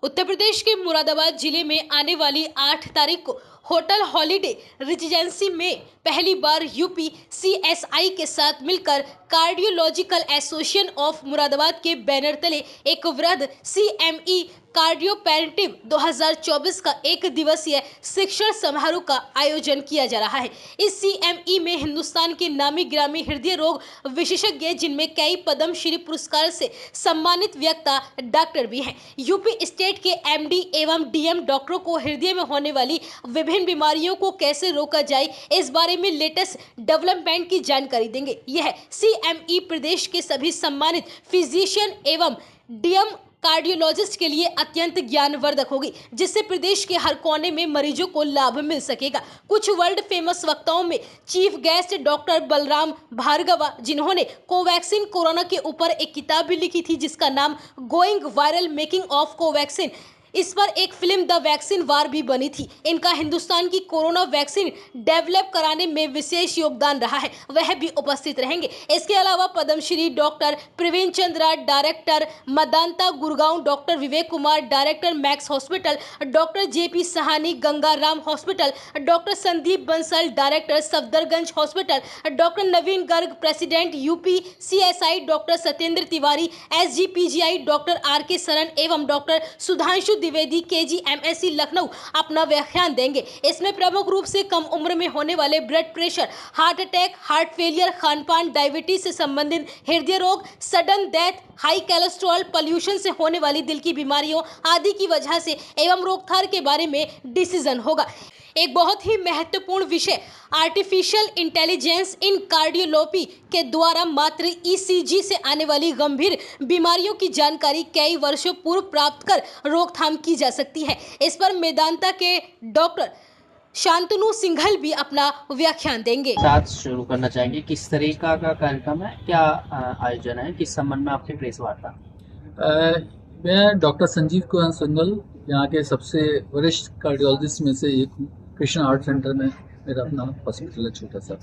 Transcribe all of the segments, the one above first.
उत्तर प्रदेश के मुरादाबाद जिले में आने वाली 8 तारीख को होटल हॉलिडे रेजिडेंसी में पहली बार यूपी सीएसआई के साथ मिलकर कार्डियोलॉजिकल एसोसिएशन ऑफ मुरादाबाद के बैनर तले एक वृहद सीएमई कार्डियोपैरेटिव 2024 का एक दिवसीय शिक्षण समारोह का आयोजन किया जा रहा है। इस सीएमई में हिंदुस्तान के नामी ग्रामी हृदय रोग विशेषज्ञ जिनमें कई पद्मश्री पुरस्कार से सम्मानित व्यक्ता डॉक्टर भी हैं। यूपी स्टेट के एमडी एवं डीएम डॉक्टरों को हृदय में होने वाली विभिन्न बीमारियों को कैसे रोका जाए, इस बारे में लेटेस्ट डेवलपमेंट की जानकारी देंगे। यह सीएमई प्रदेश के सभी सम्मानित फिजिशियन एवं डीएम कार्डियोलॉजिस्ट के लिए अत्यंत ज्ञानवर्धक होगी, जिससे प्रदेश के हर कोने में मरीजों को लाभ मिल सकेगा। कुछ वर्ल्ड फेमस वक्ताओं में chief guest doctor Balram Bhargava, जिन्होंने कोवैक्सीन कोरोना के ऊपर एक किताब भी लिखी थी जिसका नाम going viral making of Covaxin. इस पर एक फिल्म द वैक्सीन वार भी बनी थी। इनका हिंदुस्तान की कोरोना वैक्सीन डेवलप कराने में विशेष योगदान रहा है, वह भी उपस्थित रहेंगे। इसके अलावा Padma Shri doctor Praveen Chandra, director Medanta Gurgaon, doctor Vivek Kumar, director Max hospital, doctor JP Sahni Gangaram hospital, doctor Sandeep Bansal, director Safdarjung hospital, doctor Naveen Garg, president UP CSI, doctor Satyendra Tiwari, SGPGI, doctor RK Saran एवं डॉक्टर सुधांशु द्विवेदी केजीएमएससी लखनऊ अपना व्याख्यान देंगे। इसमें प्रमुख रूप से कम उम्र में होने वाले blood pressure, heart attack, heart failure, खानपान, डायबिटीज से संबंधित हृदय रोग, sudden death, high cholesterol, pollution से होने वाली दिल की बीमारियों आदि की वजह से एवं रोकथाम के बारे में डिसीजन होगा। एक बहुत ही महत्वपूर्ण विषय आर्टिफिशियल इंटेलिजेंस इन कार्डियोलॉजी के द्वारा मात्र ईसीजी से आने वाली गंभीर बीमारियों की जानकारी कई वर्षों पूर्व प्राप्त कर रोकथाम की जा सकती है। इस पर मेदांता के डॉक्टर शांतनु सिंघल भी अपना व्याख्यान देंगे। साथ शुरू करना चाहेंगे, किस तरीका का कार्यक्रम है, क्या आयोजन है, किस संबंध में आपकी प्रेस वार्ता? मैं डॉक्टर संजीव कुमार सिंघल, यहाँ के सबसे वरिष्ठ कार्डियोलॉजिस्ट में से एक हूँ। कृष्णा हार्ट सेंटर में मेरा अपना हॉस्पिटल है छोटा सा।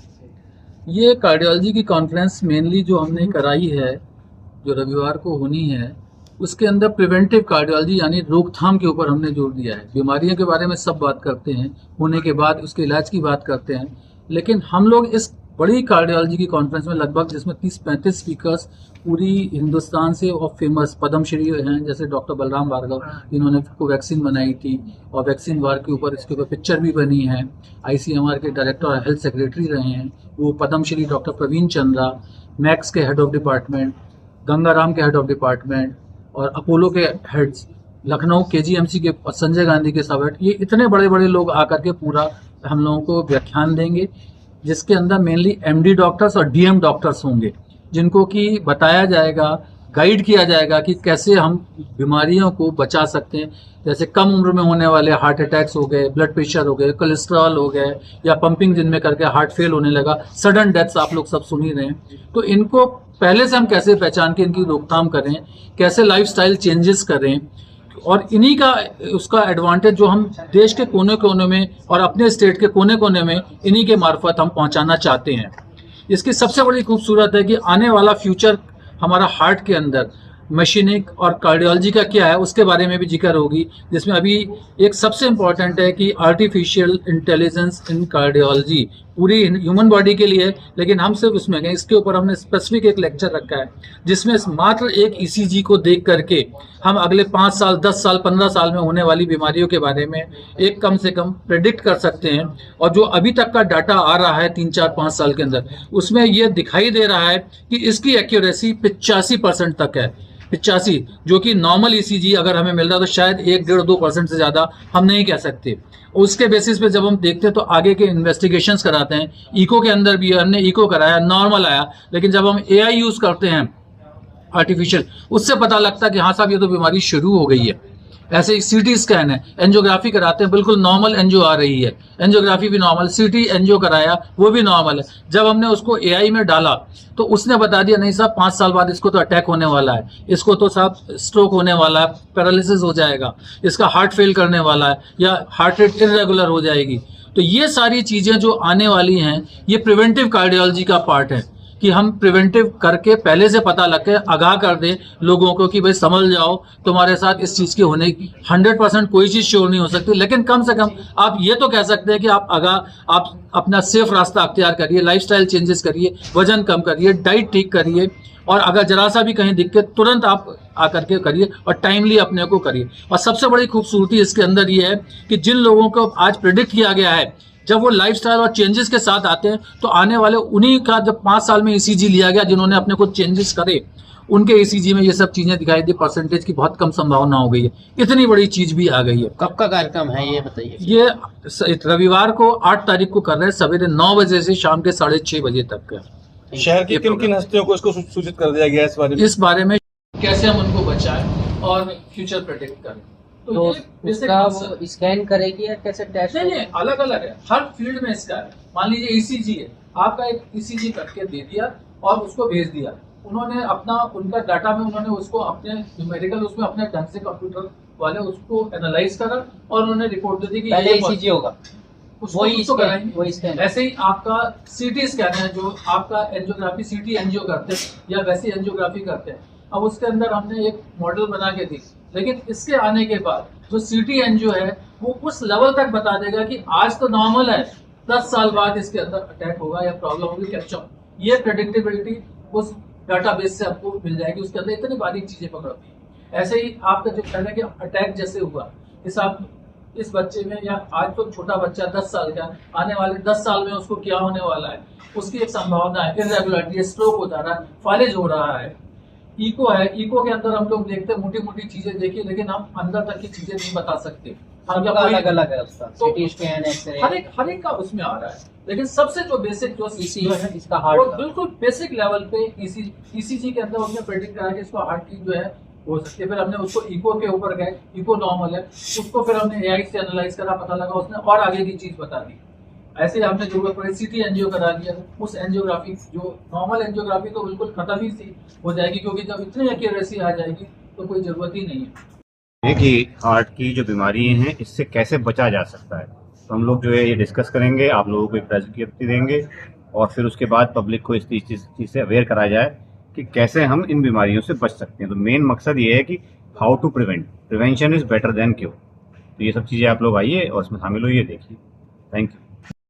ये कार्डियोलॉजी की कॉन्फ्रेंस मेनली जो हमने कराई है, जो रविवार को होनी है, उसके अंदर प्रिवेंटिव कार्डियोलॉजी यानी रोकथाम के ऊपर हमने जोर दिया है। बीमारियों के बारे में सब बात करते हैं, होने के बाद उसके इलाज की बात करते हैं, लेकिन हम लोग इस बड़ी कार्डियोलॉजी की कॉन्फ्रेंस में लगभग जिसमें 30-35 स्पीकर्स पूरी हिंदुस्तान से और फेमस पद्मश्री हैं, जैसे डॉक्टर बलराम भार्गव जिन्होंने कोवैक्सीन बनाई थी और वैक्सीन वार के ऊपर इसके ऊपर पिक्चर भी बनी है। आईसीएमआर के डायरेक्टर और हेल्थ सेक्रेटरी रहे हैं वो पद्मश्री डॉक्टर प्रवीण चंद्रा, मैक्स के हेड ऑफ डिपार्टमेंट, गंगाराम के हेड ऑफ डिपार्टमेंट और अपोलो के हेड्स, लखनऊ केजीएमसी के संजय गांधी के सब हेड, ये इतने बड़े बड़े लोग आकर के पूरा हम लोगों को व्याख्यान देंगे, जिसके अंदर मेनली एमडी डॉक्टर्स और डीएम डॉक्टर्स होंगे, जिनको कि बताया जाएगा, गाइड किया जाएगा कि कैसे हम बीमारियों को बचा सकते हैं। जैसे कम उम्र में होने वाले हार्ट अटैक्स हो गए, ब्लड प्रेशर हो गए, कोलेस्ट्रॉल हो गए, या पंपिंग जिनमें करके हार्ट फेल होने लगा, सडन डेथ्स आप लोग सब सुन ही रहे हैं। तो इनको पहले से हम कैसे पहचान के इनकी रोकथाम करें, कैसे लाइफस्टाइल चेंजेस करें, और इन्हीं का उसका एडवांटेज जो हम देश के कोने कोने में और अपने स्टेट के कोने कोने में इन्हीं के मार्फत हम पहुंचाना चाहते हैं। इसकी सबसे बड़ी खूबसूरत है कि आने वाला फ्यूचर हमारा हार्ट के अंदर मशीनिक और कार्डियोलॉजी का क्या है उसके बारे में भी जिक्र होगी, जिसमें अभी एक सबसे इम्पॉर्टेंट है कि आर्टिफिशियल इंटेलिजेंस इन कार्डियोलॉजी पूरी ह्यूमन बॉडी के लिए, लेकिन हम सिर्फ उसमें गए, इसके ऊपर हमने स्पेसिफिक एक लेक्चर रखा है जिसमें मात्र एक ईसीजी को देख करके हम अगले 5 साल, 10 साल, 15 साल में होने वाली बीमारियों के बारे में एक कम से कम प्रेडिक्ट कर सकते हैं। और जो अभी तक का डाटा आ रहा है 3-4-5 साल के अंदर, उसमें यह दिखाई दे रहा है कि इसकी एक्यूरेसी 85% तक है। 85, जो कि नॉर्मल ईसीजी अगर हमें मिल रहा है तो शायद 1-1.5-2% से ज़्यादा हम नहीं कह सकते। उसके बेसिस पे जब हम देखते हैं तो आगे के इन्वेस्टिगेशंस कराते हैं। इको के अंदर भी हमने इको कराया, नॉर्मल आया, लेकिन जब हम एआई यूज़ करते हैं आर्टिफिशियल, उससे पता लगता है कि हाँ साहब ये तो बीमारी शुरू हो गई है। ऐसे ही सीटी स्कैन है, एंजियोग्राफी कराते हैं, बिल्कुल नॉर्मल एंजियो आ रही है, एंजियोग्राफी भी नॉर्मल, सीटी एंजियो कराया वो भी नॉर्मल है। जब हमने उसको एआई में डाला तो उसने बता दिया नहीं साहब 5 साल बाद इसको तो अटैक होने वाला है, इसको तो साहब स्ट्रोक होने वाला है, पैरालिसिस हो जाएगा, इसका हार्ट फेल करने वाला है, या हार्ट रेट इरेगुलर हो जाएगी। तो ये सारी चीज़ें जो आने वाली हैं ये प्रिवेंटिव कार्डियोलॉजी का पार्ट है कि हम प्रिवेंटिव करके पहले से पता लग के आगाह कर दें लोगों को कि भाई समझ जाओ तुम्हारे साथ इस चीज़ की होने की 100% कोई चीज़ श्योर नहीं हो सकती, लेकिन कम से कम आप ये तो कह सकते हैं कि आप अपना सेफ रास्ता अख्तियार करिए, लाइफस्टाइल चेंजेस करिए, वजन कम करिए, डाइट ठीक करिए, और अगर जरा सा भी कहीं दिक्कत तुरंत आप आकर के करिए और टाइमली अपने को करिए। और सबसे बड़ी खूबसूरती इसके अंदर ये है कि जिन लोगों को आज प्रेडिक्ट किया गया है, जब वो लाइफस्टाइल और चेंजेस के साथ आते हैं तो आने वाले उन्हीं का जब 5 साल में ईसीजी लिया गया जिन्होंने अपने को चेंजेस करे, उनके ईसीजी में ये सब चीजें दिखाई दी, परसेंटेज की बहुत कम संभावना हो गई है। इतनी बड़ी चीज भी आ गई है। कब का कार्यक्रम है ये बताइए? ये रविवार को 8 तारीख को कर रहे हैं, सवेरे 9 बजे से शाम के 6:30 बजे तक का। शहर की किन किन हस्तियों को इसको सूचित कर दिया गया है इस बारे में? कैसे हम उनको बचाएं और फ्यूचर प्रेडिक्ट करें। तो उसका वो स्कैन करेगी या कैसे टेस्ट? नहीं, अलग अलग है, हर फील्ड में इसका है। मान लीजिए ईसीजी है, आपका एक ईसीजी करके दे दिया और उसको भेज दिया, उन्होंने अपना उनका डाटा में उन्होंने उसको अपने न्यूमेरिकल उसमें अपने ढंग से कंप्यूटर वाले उसको एनालाइज करा और उन्होंने रिपोर्ट दे दी कि पहले ईसीजी होगा, वही वही स्कैन। ऐसे ही आपका सीटी स्कैन है, जो आपका एंजियोग्राफी सीटी एंजियो करते हैं या वैसी एंजियोग्राफी करते हैं। अब उसके अंदर हमने एक मॉडल बना के दी, लेकिन इसके आने के बाद जो सीटी एंजियो है वो उस लेवल तक बता देगा कि आज तो नॉर्मल है, 10 साल बाद इसके अंदर अटैक होगा या प्रॉब्लम होगी, कैप्चर। ये प्रेडिक्टेबिलिटी उस डाटाबेस से आपको मिल जाएगी, उसके अंदर इतनी बारीक चीजें पकड़ती है। ऐसे ही आपका जो कहना है कि अटैक जैसे हुआ, इस बच्चे में, या आज तो छोटा बच्चा 10 साल का, आने वाले 10 साल में उसको क्या होने वाला है, उसकी एक संभावना है, इरेगुलरिटी, स्ट्रोक हो जा रहा है, फालिज हो रहा है। इको है, इको के अंदर हम लोग देखते हैं मोटी मोटी चीजें देखिए, लेकिन हम अंदर तक की चीजें नहीं बता सकते। अलग अलग है उसका, तो सीटी स्कैन, एक्सरे, हर एक का उसमें आ रहा है, लेकिन सबसे जो बेसिक जो है इसका वो हार्ट, बिल्कुल बेसिक लेवल पे ईसीजी के अंदर उसने प्रेडिक्ट करा कि इसको हार्ट की जो है हो सकती है। फिर हमने उसको इको के ऊपर गए, इको नॉर्मल है, उसको फिर हमने एआई से एनालाइज करा, पता लगा, उसने और आगे की चीज बता दी। ऐसे ही हमने जरूरत पड़े सीटी एंजियो करा दिया, उस एंजियोग्राफी जो नॉर्मल एंजियोग्राफी तो बिल्कुल खत्म ही सी हो जाएगी, क्योंकि जब इतनी एक्यूरेसी आ जाएगी तो कोई जरूरत ही नहीं है। कि हार्ट की जो बीमारी हैं इससे कैसे बचा जा सकता है, तो हम लोग जो है ये डिस्कस करेंगे, आप लोगों को एक प्रेजेंटेशन देंगे और फिर उसके बाद पब्लिक को इस चीज़ से अवेयर कराया जाए कि कैसे हम इन बीमारियों से बच सकते हैं। तो मेन मकसद ये है कि how to prevent, prevention is better than cure. तो ये सब चीज़ें आप लोग आइए और इसमें शामिल होइए, देखिए। Thank you.